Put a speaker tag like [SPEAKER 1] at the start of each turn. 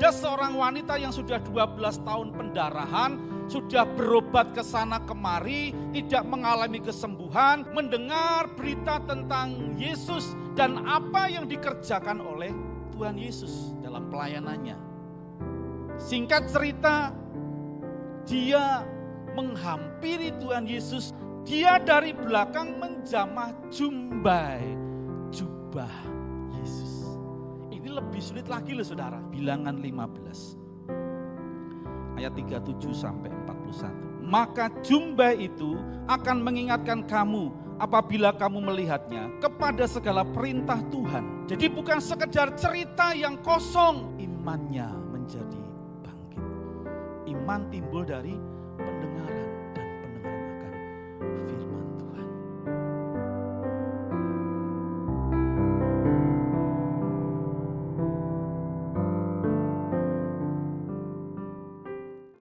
[SPEAKER 1] Ada seorang wanita yang sudah 12 tahun pendarahan, sudah berobat ke sana kemari, tidak mengalami kesembuhan, mendengar berita tentang Yesus dan apa yang dikerjakan oleh Tuhan Yesus dalam pelayanannya. Singkat cerita, dia menghampiri Tuhan Yesus. Dia dari belakang menjamah jubah Yesus. Ini lebih sulit lagi loh saudara. Bilangan 15 ayat 37 sampai 41. Maka jubah itu akan mengingatkan kamu apabila kamu melihatnya kepada segala perintah Tuhan. Jadi bukan sekedar cerita yang kosong, imannya menjadi bangkit. Iman timbul dari pendengaran.